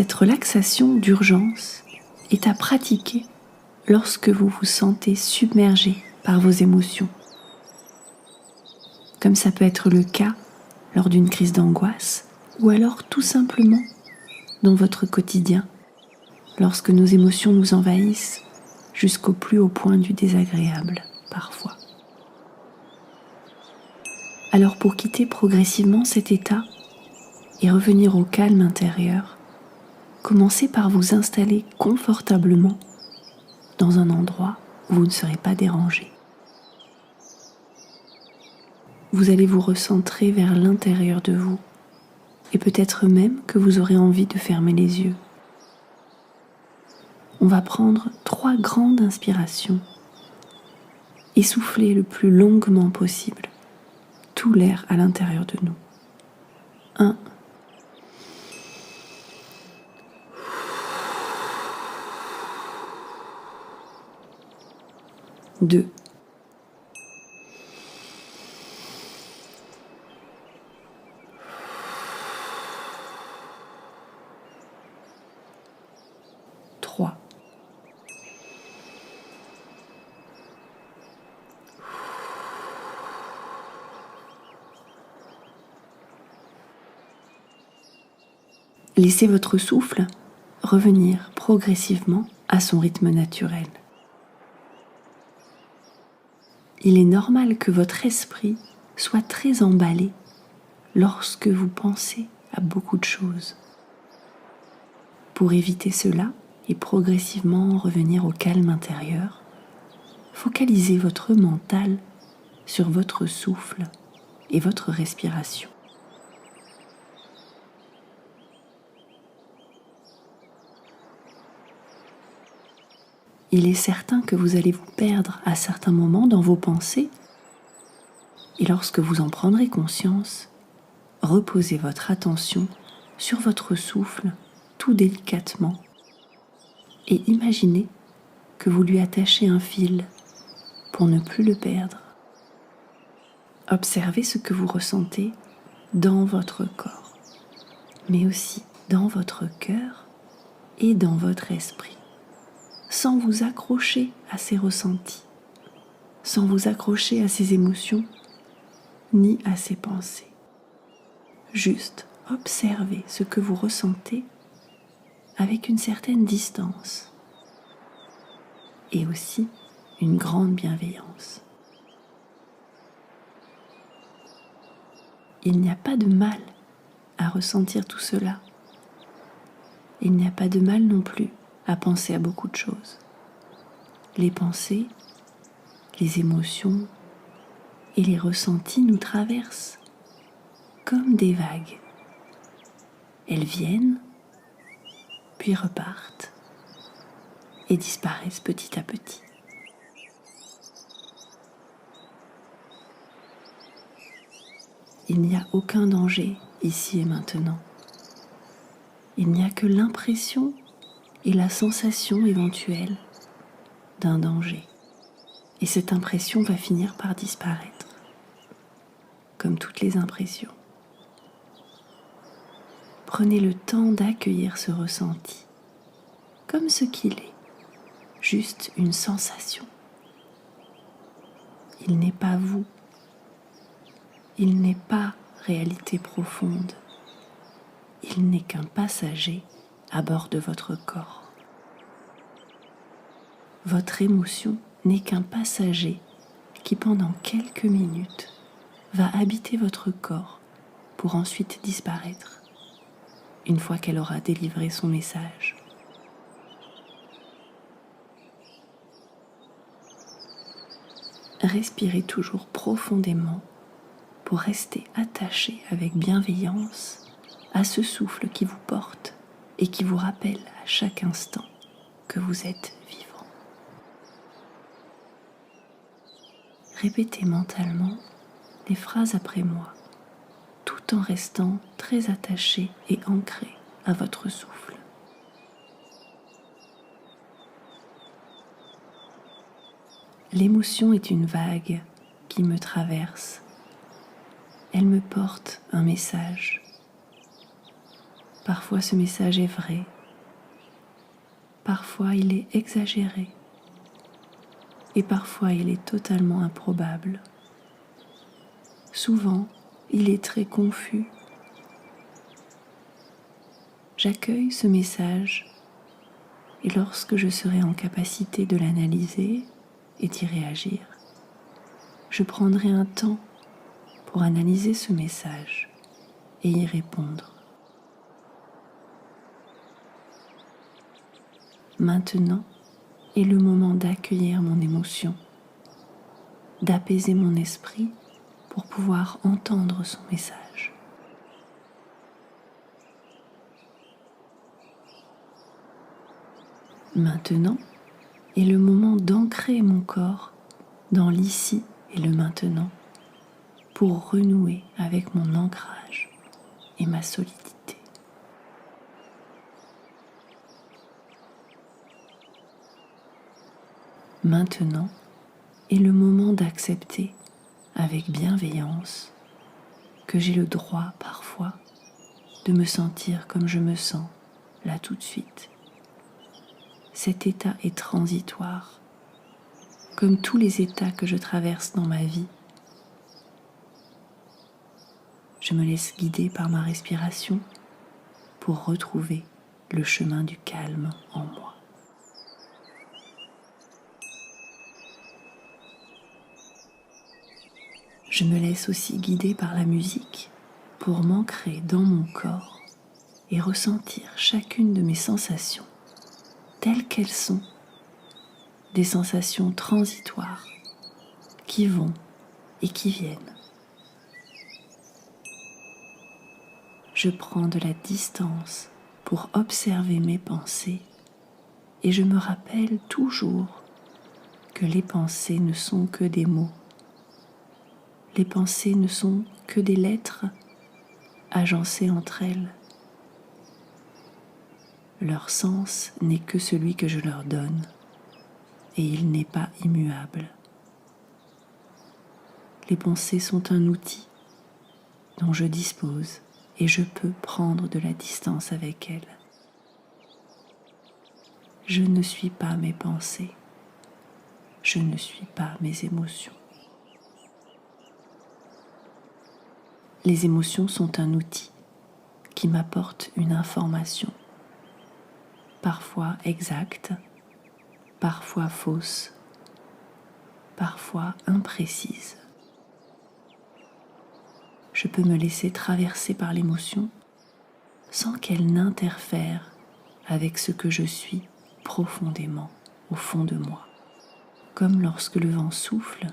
Cette relaxation d'urgence est à pratiquer lorsque vous vous sentez submergé par vos émotions. Comme ça peut être le cas lors d'une crise d'angoisse ou alors tout simplement dans votre quotidien, lorsque nos émotions nous envahissent jusqu'au plus haut point du désagréable parfois. Alors pour quitter progressivement cet état et revenir au calme intérieur, commencez par vous installer confortablement dans un endroit où vous ne serez pas dérangé. Vous allez vous recentrer vers l'intérieur de vous et peut-être même que vous aurez envie de fermer les yeux. On va prendre 3 grandes inspirations et souffler le plus longuement possible tout l'air à l'intérieur de nous. 1. 2. 3. Laissez votre souffle revenir progressivement à son rythme naturel. Il est normal que votre esprit soit très emballé lorsque vous pensez à beaucoup de choses. Pour éviter cela et progressivement revenir au calme intérieur, focalisez votre mental sur votre souffle et votre respiration. Il est certain que vous allez vous perdre à certains moments dans vos pensées, et lorsque vous en prendrez conscience, reposez votre attention sur votre souffle tout délicatement et imaginez que vous lui attachez un fil pour ne plus le perdre. Observez ce que vous ressentez dans votre corps, mais aussi dans votre cœur et dans votre esprit, sans vous accrocher à ces ressentis, sans vous accrocher à ces émotions, ni à ces pensées. Juste observez ce que vous ressentez avec une certaine distance et aussi une grande bienveillance. Il n'y a pas de mal à ressentir tout cela. Il n'y a pas de mal non plus à penser à beaucoup de choses. Les pensées, les émotions et les ressentis nous traversent comme des vagues. Elles viennent, puis repartent et disparaissent petit à petit. Il n'y a aucun danger ici et maintenant. Il n'y a que l'impression et la sensation éventuelle d'un danger. Et cette impression va finir par disparaître, comme toutes les impressions. Prenez le temps d'accueillir ce ressenti, comme ce qu'il est, juste une sensation. Il n'est pas vous, il n'est pas réalité profonde, il n'est qu'un passager à bord de votre corps. Votre émotion n'est qu'un passager qui pendant quelques minutes va habiter votre corps pour ensuite disparaître, une fois qu'elle aura délivré son message. Respirez toujours profondément pour rester attaché avec bienveillance à ce souffle qui vous porte et qui vous rappelle à chaque instant que vous êtes vivant. Répétez mentalement les phrases après moi, tout en restant très attaché et ancré à votre souffle. L'émotion est une vague qui me traverse. Elle me porte un message. Parfois ce message est vrai, parfois il est exagéré et parfois il est totalement improbable. Souvent, il est très confus. J'accueille ce message et lorsque je serai en capacité de l'analyser et d'y réagir, je prendrai un temps pour analyser ce message et y répondre. Maintenant est le moment d'accueillir mon émotion, d'apaiser mon esprit pour pouvoir entendre son message. Maintenant est le moment d'ancrer mon corps dans l'ici et le maintenant pour renouer avec mon ancrage et ma solidité. Maintenant est le moment d'accepter avec bienveillance que j'ai le droit parfois de me sentir comme je me sens là tout de suite. Cet état est transitoire, comme tous les états que je traverse dans ma vie. Je me laisse guider par ma respiration pour retrouver le chemin du calme en moi. Je me laisse aussi guider par la musique pour m'ancrer dans mon corps et ressentir chacune de mes sensations telles qu'elles sont, des sensations transitoires qui vont et qui viennent. Je prends de la distance pour observer mes pensées et je me rappelle toujours que les pensées ne sont que des mots. Les pensées ne sont que des lettres agencées entre elles. Leur sens n'est que celui que je leur donne et il n'est pas immuable. Les pensées sont un outil dont je dispose et je peux prendre de la distance avec elles. Je ne suis pas mes pensées, je ne suis pas mes émotions. Les émotions sont un outil qui m'apporte une information, parfois exacte, parfois fausse, parfois imprécise. Je peux me laisser traverser par l'émotion sans qu'elle n'interfère avec ce que je suis profondément au fond de moi, comme lorsque le vent souffle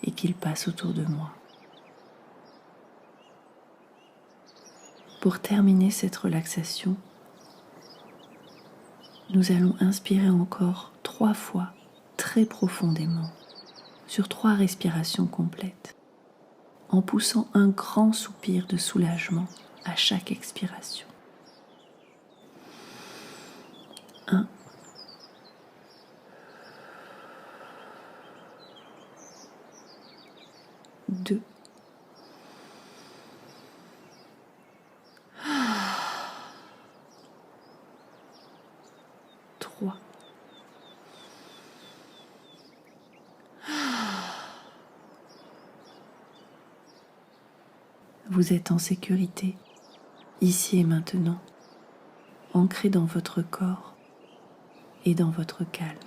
et qu'il passe autour de moi. Pour terminer cette relaxation, nous allons inspirer encore 3 fois très profondément sur 3 respirations complètes, en poussant un grand soupir de soulagement à chaque expiration. 1, 2, 3. Vous êtes en sécurité, ici et maintenant, ancré dans votre corps et dans votre calme.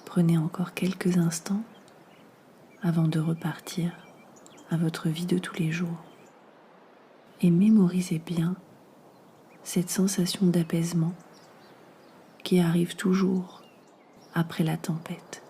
Prenez encore quelques instants avant de repartir à votre vie de tous les jours et mémorisez bien cette sensation d'apaisement qui arrive toujours après la tempête.